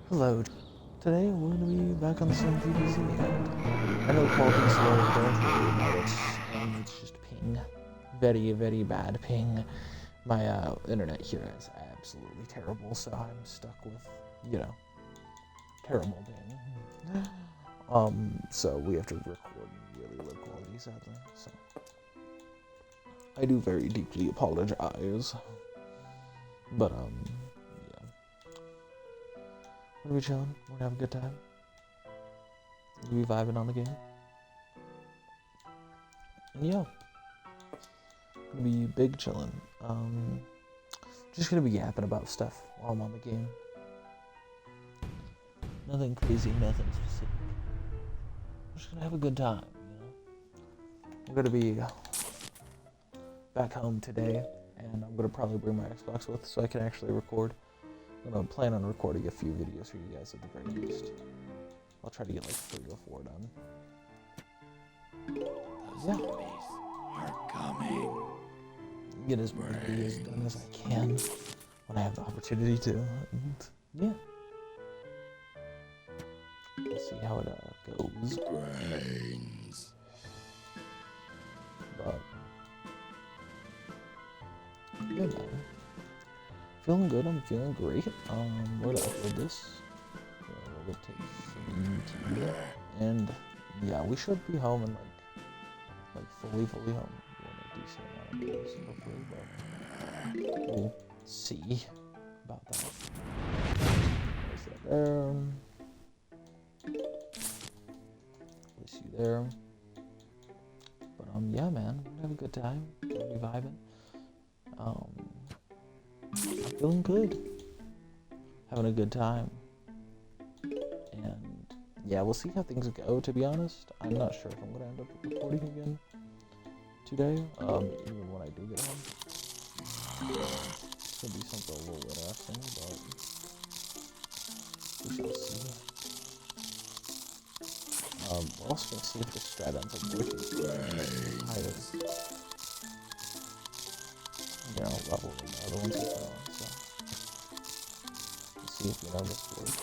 Hello. Today we're going to be back on the same PvZ, and I know the quality's low, don't worry about it. It's just ping. Very, very bad ping. My internet here is absolutely terrible, so I'm stuck with, terrible ping. So we have to record in really low quality, sadly. So I do very deeply apologize. But, yeah. We're gonna be chilling. We're gonna have a good time. We're gonna be vibing on the game. And yeah. Gonna be big chilling. Just gonna be yapping about stuff while I'm on the game. Nothing crazy, nothing specific. We're just gonna have a good time, We're gonna be back home today, and I'm gonna probably bring my Xbox with so I can actually record. I'm gonna plan on recording a few videos for you guys at the very least. I'll try to get like 3 or 4 done. The zombies are coming. Get as many videos done as I can when I have the opportunity to. And yeah. We'll see how it goes. Brains. But yeah, man. Feeling good, I'm feeling great. We're gonna upload this. We're gonna take some time. And yeah, we should be home in like fully home. A decent amount of videos, hopefully, but we'll see about that. Place that there. Place you there. But yeah, man, we're gonna have a good time. We're gonna be vibing. I'm feeling good. Having a good time. And yeah, we'll see how things go, to be honest. I'm not sure if I'm gonna end up recording again today, even when I do get home. It's gonna be something a little interesting, but we shall see. We're also gonna see if the strat ends up working. Level in the other ones as well, so let's see if this works.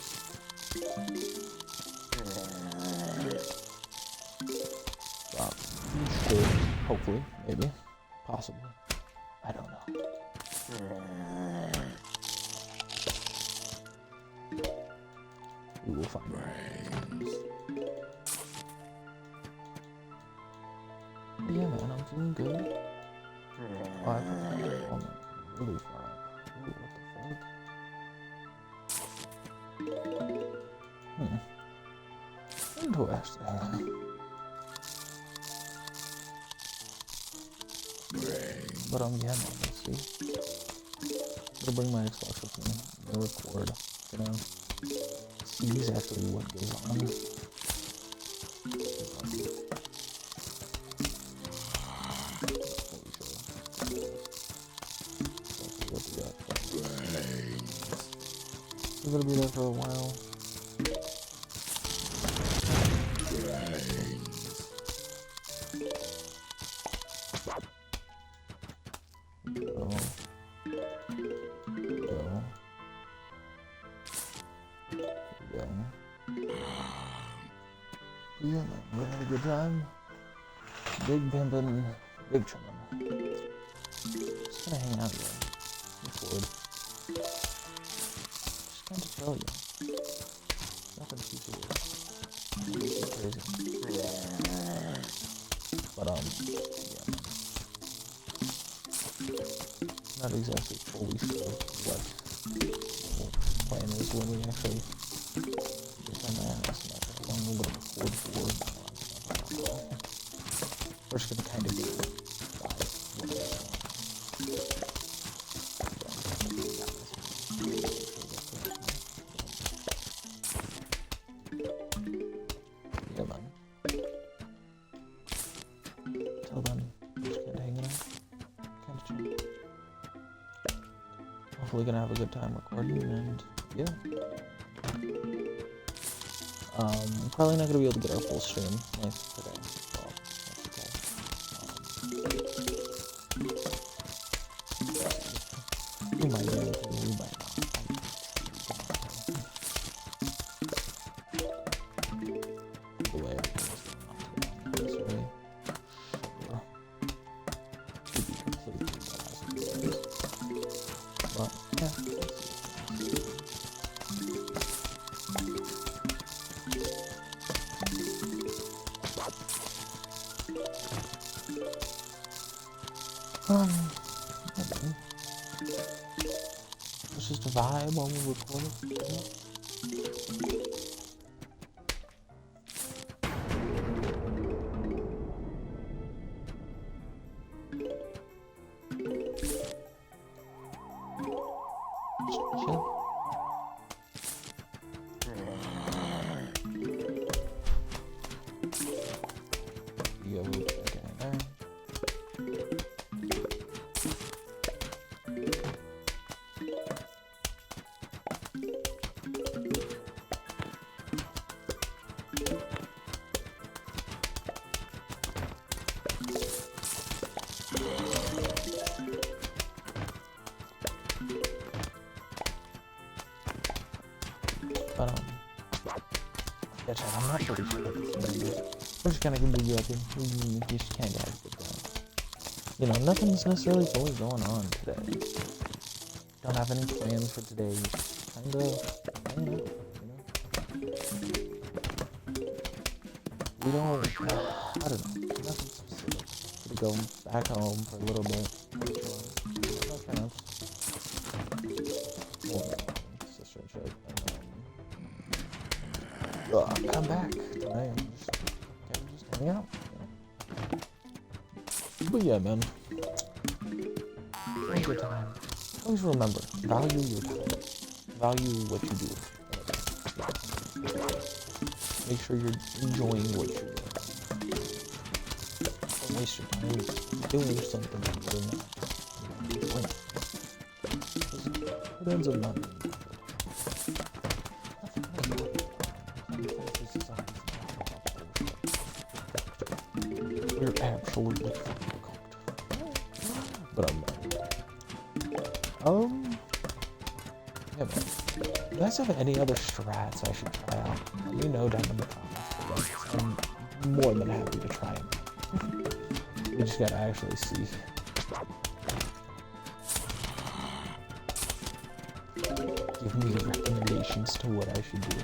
Should, hopefully, maybe, possibly. I don't know. We will find out. But yeah, man, I'm feeling good. Oh, I found it on really far up. Ooh, what the fuck? Interesting. But yeah, man, let's see. I'm gonna bring my Xbox with me. I'm gonna record. See exactly what goes on. We're gonna be there for a while. Yeah, man, we're gonna have a good time. Big pimpin', big chillin'. Just gonna hang out here. Record. Just kind of chill, nothing too serious. Nothing too crazy. But, yeah. Not exactly fully sure what the plan is when we actually get on my ass and how long we're gonna record for. We're just gonna kind of do yeah, man. Till then, we're just kind of hanging out. Kind of chill. Hopefully gonna have a good time recording, and yeah. Probably not gonna be able to get our full stream length today. Well, that's okay. We might be able to, we might not. Let's just vibe while we record it. Just chill. Yeah, we'll check it there. But yeah, Chad, I'm not pretty sure what this thing is. We're just gonna continue Yapping. You just can't get it. You know, nothing's necessarily fully going on today. Don't have any plans for today. Just kinda hanging out, you know? We don't, I don't know, nothing specific. We go back home for a little bit. My parents. Well, sister and shit. And come back tonight and just hang out. You know? But yeah, man. Have a good time. Always remember, value your time. Value what you do. Make sure you're enjoying what you're doing. Don't waste your time doing something that you're not enjoying. It ends up not being you're absolutely fucking cooked. But yeah, man. You guys have any other strats I should try out? Let me know down in the comments. I'm more than happy to try them. We just gotta actually see. Give me recommendations to what I should do.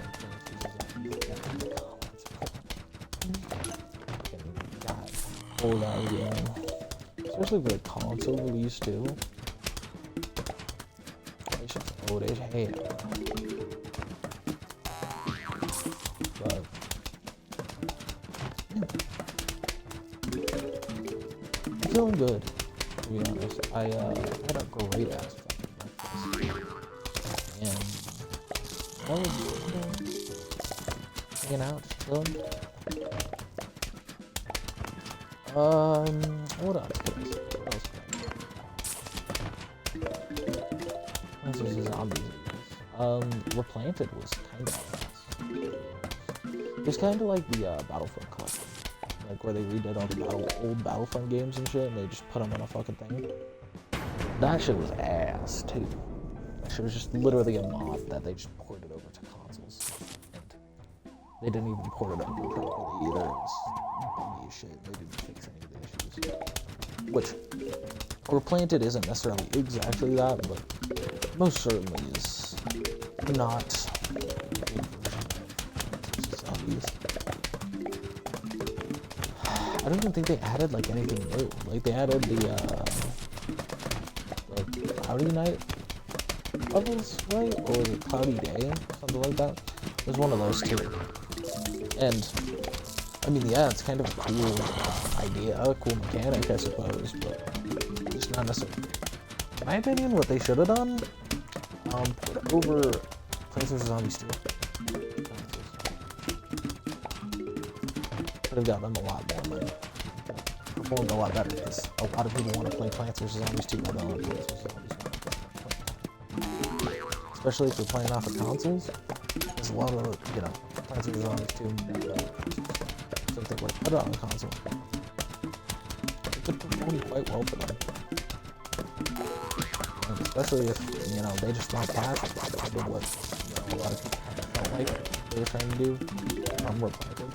God, old out game. Especially with a console release too. It's just old as hell. But yeah. I'm feeling good, to be honest. I had a great ass fucking breakfast. And I was hanging out, chilling. What else could I say? What else could I say? This is zombies, I guess. Replanted was kind of it's kind of like the Battlefront collection, like where they redid all the old Battlefront games and shit, and they just put them on a fucking thing. That shit was ass too. That shit was just literally a mod that they just ported over to consoles, and they didn't even port it over properly either. It was buggy as shit. They didn't fix any of the issues. Which Replanted isn't necessarily exactly that, but most certainly is not a good version of zombies. I don't even think they added like anything new. Like they added the Cloudy Night levels, right? Or the Cloudy Day, something like that. There's one of those too. And I mean, yeah, it's kind of a cool idea, a cool mechanic, I suppose, but it's not necessarily. In my opinion, what they should have done, put over Plants vs. Zombies 2. Could have got them a lot more money. Performed a lot better, because a lot of people want to play Plants vs. Zombies 2, but they don't want to play Plants vs. Zombies 1. Especially if you're playing off of consoles. There's a lot of, you know, Plants vs. Zombies 2, so they would put it on a console. It could perform quite well for them. Especially if, you know, they just want cash, did what, you know, a lot of people felt like they were trying to do. Replanted.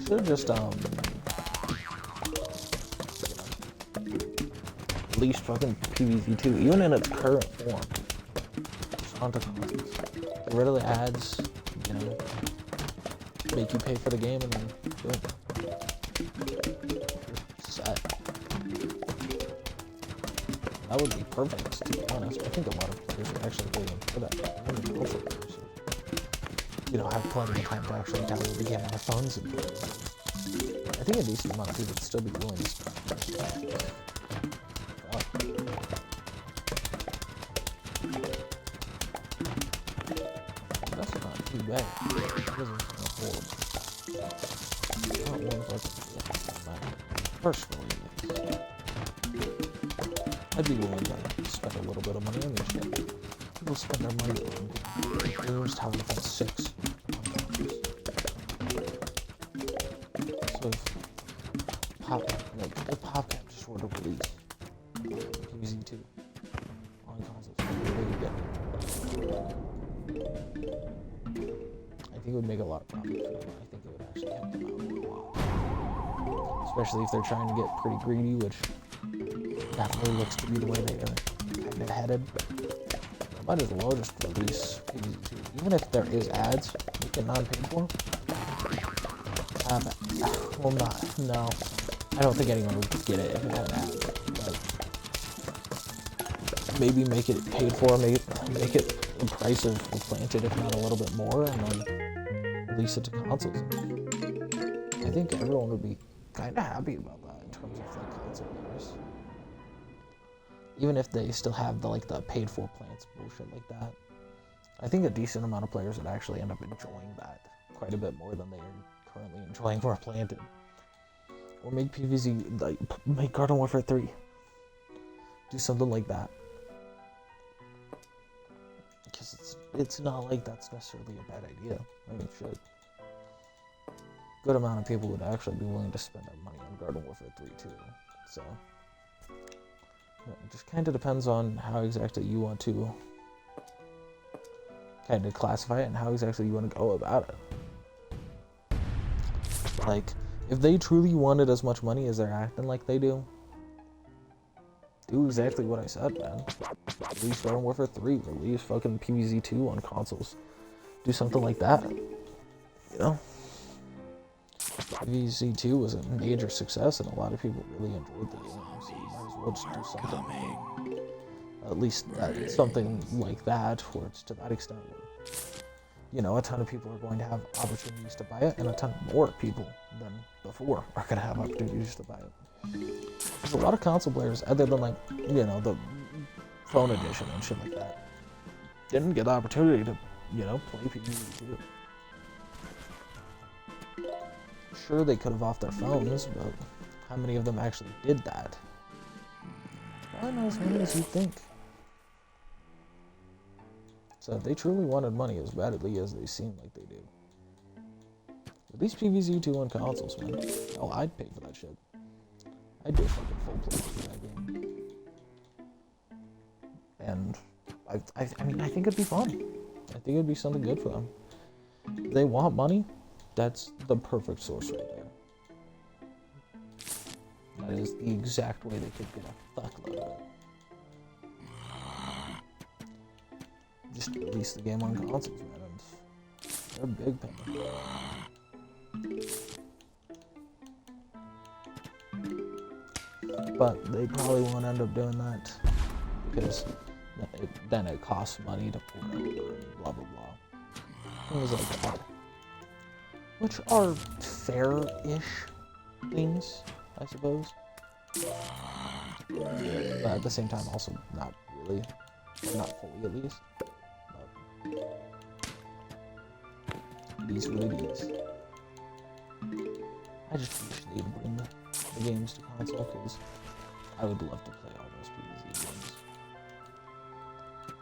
Should have just, released fucking PvZ2, even in its current form. Just onto consoles. Get rid of the ads, you know, make you pay for the game, and then boom. You're set. That would be perfect, to be honest. I think a lot of players would actually really enjoy that. Even console players would, have plenty of time to actually download the game on their phones and play it. I think a decent amount of people would still be willing to spend. That's not too bad. That doesn't sound horrible. Not one person. Personally, I'd be willing to spend a little bit of money on this shit. People spend their money on games, Tower Defense 6. So if PopCap just were to release PvZ 2 on consoles, what would they get? I think it would make a lot of profit for them. I think it would actually help them out a lot. Especially if they're trying to get pretty greedy, which definitely looks to be the way they are kind of headed. I might as well just release PvZ 2. Even if there is ads, make it non-paid for. Well, no. I don't think anyone would get it if it had ads. But maybe make it paid for, make it the price of Planted, if not a little bit more, and then release it to consoles. I think everyone would be kind of happy about that in terms of like console players. Even if they still have the paid for plans bullshit like that. I think a decent amount of players would actually end up enjoying that quite a bit more than they are currently enjoying for Planted. Or make PvZ, make Garden Warfare 3. Do something like that. Because it's not like that's necessarily a bad idea. I mean, shit. Good amount of people would actually be willing to spend their money on Garden Warfare 3 too. So, it just kind of depends on how exactly you want to kind of classify it and how exactly you want to go about it. Like, if they truly wanted as much money as they're acting like they do exactly what I said, man. Release Garden Warfare 3, release fucking PvZ 2 on consoles. Do something like that. PvZ 2 was a major success and a lot of people really enjoyed the game, so you might as well just do something. At least something like that, where it's to that extent where a ton of people are going to have opportunities to buy it, and a ton more people than before are going to have opportunities to buy it. There's a lot of console players, other than the phone edition and shit like that, didn't get the opportunity to, play PvZ 2. Sure, they could have off their phones, but how many of them actually did that? Probably not as many as you think. So if they truly wanted money as badly as they seem like they do, at least PvZ 2 on consoles, man. Oh, I'd pay for that shit. I'd do a fucking full play for that game. And I mean, I think it'd be fun. I think it'd be something good for them. If they want money, that's the perfect source right there. That is the exact way they could get a fuckload of it. Just release the game on consoles, man, and they're big pain. But they probably won't end up doing that because then it costs money to port over and blah blah blah. Things like that, which are fair-ish things, I suppose. But at the same time, also not really, not fully at least. It is what it is. I just wish they'd bring the games to console, because I would love to play all those PvZ games.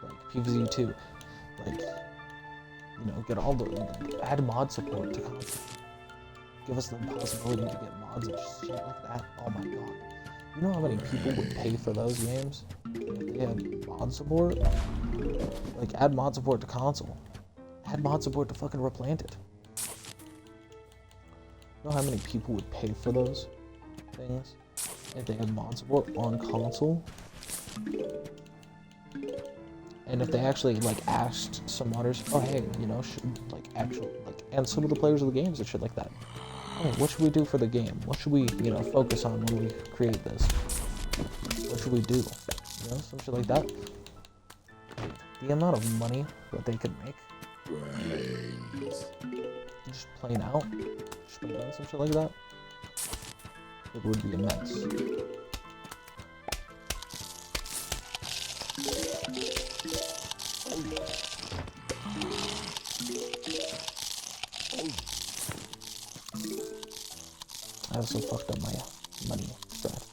Like PvZ 2, get all the, add mod support to console. Give us the possibility to get mods and shit like that. Oh my god. You know how many people would pay for those games if they had mod support? Add mod support to console. Add mod support to fucking Replanted. You know how many people would pay for those things if they had mod support on console? And if they actually asked some modders, oh hey, and some of the players of the games and shit like that. Oh, what should we do for the game? What should we, focus on when we create this? What should we do? You know, some shit like that. The amount of money that they could make Brains. just playing out, just playing out some shit like that, it would be immense. I also fucked up my money strat.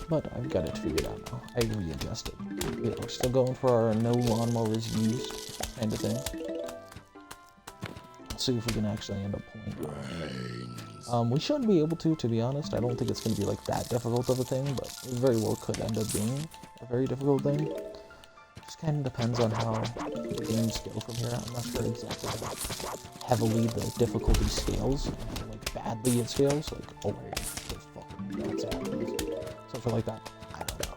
But I've got it figured out now. I readjusted. You know, we're still going for our no lawnmowers used kind of thing. Let's see if we can actually end up pulling. Brains. We should be able to be honest. I don't think it's going to be like that difficult of a thing, but it very well could end up being a very difficult thing. Just kind of depends on how the games go from here. I'm not sure exactly how heavily the difficulty scales, like badly it scales, like oh my god, so fucking nuts happens. Something like that. I don't know.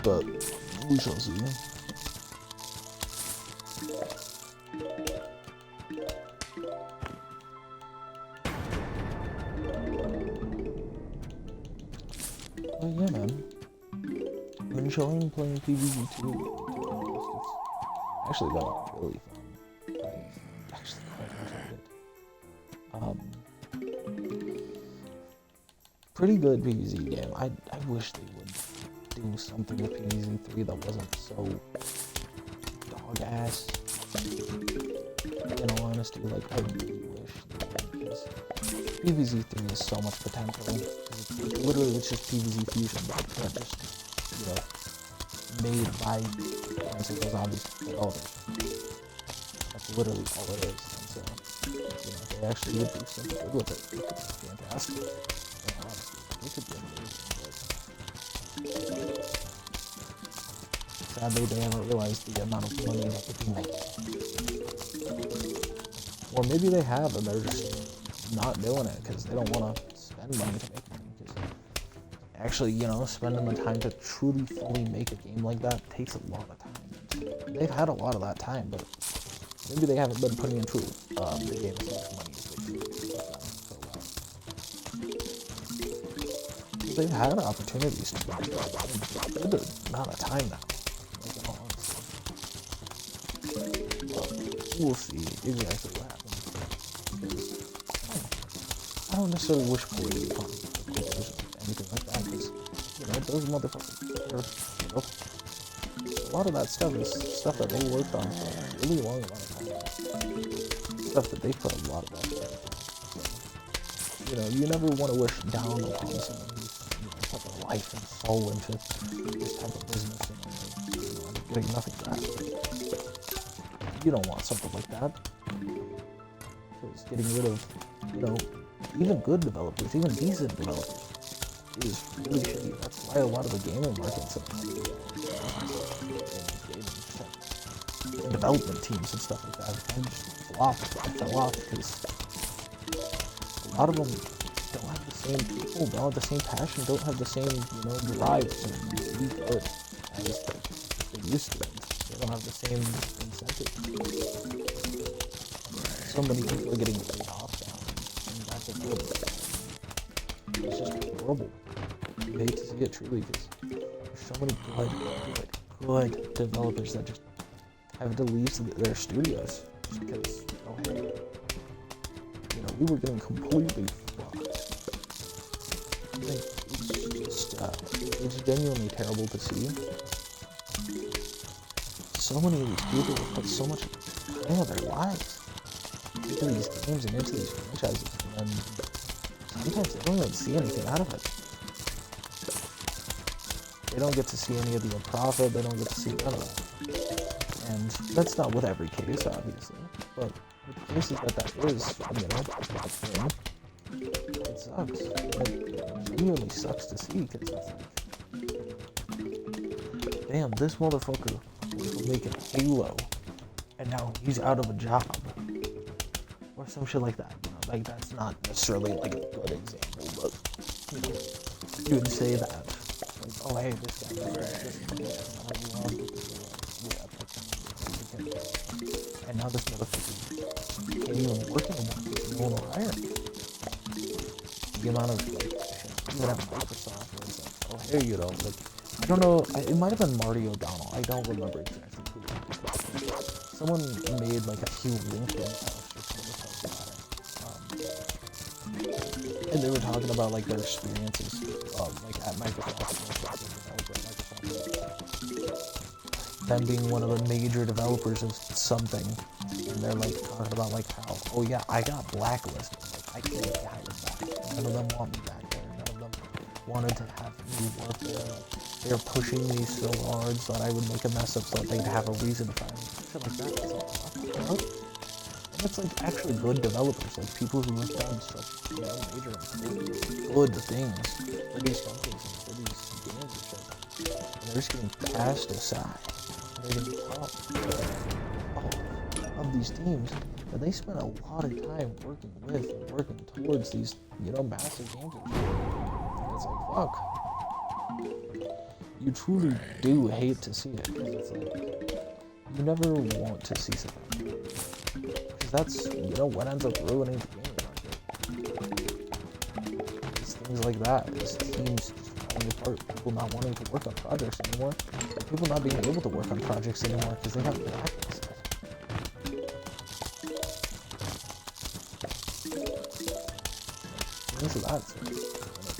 But we shall see. But yeah, man. I'm enjoying playing PvZ too. To be honest, it's actually been really fun. I actually quite enjoyed it. Pretty good PvZ game. I wish they would do something with PvZ 3 that wasn't so dog ass. In all honesty, like I really wish they would, because PvZ 3 has so much potential. Literally, it's just PvZ fusion, but just, you know, made by those obvious developers. That's literally all it is. And so, you know, if they actually would do something good with it, it could be fantastic. It could be amazing, but sadly they haven't realized the amount of money that they can make. Or maybe they have and they're just not doing it because they don't want to spend money to make money. Because actually, you know, spending the time to truly fully make a game like that takes a lot of time. They've had a lot of that time, but maybe they haven't been putting into the game as much money as they should for a while. They've had opportunities to make a good amount of time now. Like, in all honesty. But we'll see exactly what happens. I don't necessarily wish for it to come to anything like that, because, you know, those motherfuckers, you know, a lot of that stuff is stuff that they worked on for a really long amount of time. Stuff that they put a lot of effort into. You know, you never want to wish down upon someone who's, you know, put their life and soul into this type of business and, you know, getting nothing back. You don't want something like that. Because getting rid of, you know, even good developers, even decent developers, is really shitty. That's why a lot of the gaming markets and development teams and stuff like that kind of just fell off because a lot of them don't have the same people, don't have the same passion, don't have the same, you know, drive to be good as they used to. They don't have the same incentive. So many people are getting laid off now, and that's a good. It's just horrible. You hate to see it truly, because there's so many good developers that just have to leave their studios just because, oh hey, you know, we were getting completely fucked. It's genuinely terrible to see. So many of these people have put so much time of their lives into these games and into these franchises, and sometimes they don't even see anything out of it. They don't get to see any of the profit, they don't get to see none of that. And that's not with every case, obviously, but the case is that is, you know, a thing. It sucks. It genuinely sucks to see, because it's like, damn, this motherfucker was making Halo, and now he's out of a job. Or some shit like that, you know, like that's not necessarily like a good example, but you know, you would say that, like, oh hey, this guy does this, and now this motherfucker can't even work anymore because no one will hire him. The amount of like, even at Microsoft, where it's like, oh hey, you know, like, I don't know, it might have been Marty O'Donnell, I don't remember exactly who it was. Someone made like a few LinkedIn posts or something about it. And they were talking about like their experiences like at Microsoft, them being one of the major developers of something, and they're like talking about like how, oh yeah, I got blacklisted, like I can't get hired back. None of them want me back there. None of them wanted to have me work there. They're pushing me so hard so that I would make a mess up so that they'd have a reason to fire me. Shit like that. It's like, what the fuck? And it's like actually good developers, like people who have done such, you know, major good things for these companies and for these games and shit. And they're just getting cast aside. They're getting top of these teams that they spend a lot of time working with and working towards these, you know, massive games and shit. And it's like, fuck. You truly do hate to see it, because it's like, you never want to see something. Because that's, you know, what ends up ruining the gaming market. It's things like that. It's teams falling apart, people not wanting to work on projects anymore, people not being able to work on projects anymore because they got blacklisted. Things like that. And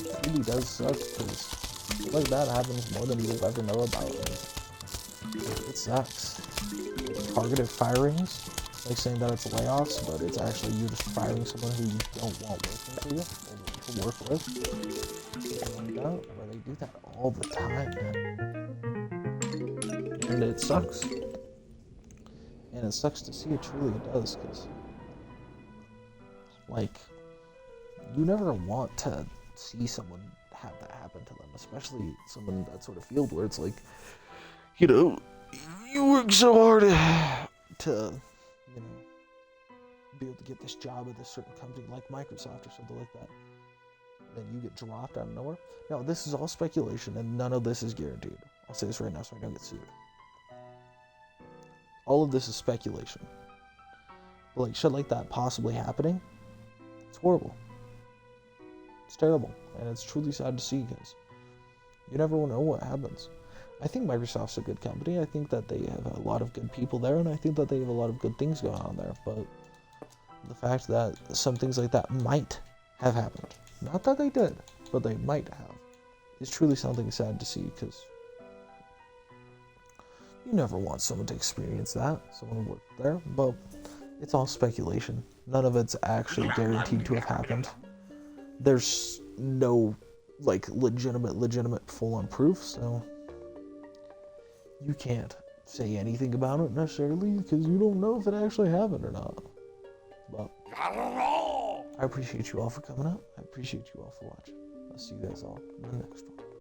it really does suck, because shit like that happens more than you'll ever know about. It sucks. Targeted firings, like saying that it's layoffs, but it's actually you just firing someone who you don't want working for you, or to work with. Something like that, where they do that all the time, man. And it sucks. And it sucks to see, it truly it does, because, like, you never want to see someone have that happen to them, especially someone in that sort of field where it's like, you know, you work so hard to, you know, be able to get this job at this certain company like Microsoft or something like that. And then you get dropped out of nowhere. Now, this is all speculation, and none of this is guaranteed. I'll say this right now so I don't get sued. All of this is speculation. But like shit like that possibly happening, it's horrible. It's terrible, and it's truly sad to see, because you never know what happens. I think Microsoft's a good company. I think that they have a lot of good people there, and I think that they have a lot of good things going on there. But the fact that some things like that might have happened, not that they did, but they might have, is truly something sad to see, because you never want someone to experience that, someone who worked there, but it's all speculation. None of it's actually guaranteed to have happened. There's no, like, legitimate full-on proof, so you can't say anything about it necessarily, because you don't know if it actually happened or not. But I appreciate you all for coming out. I appreciate you all for watching. I'll see you guys all in the next one.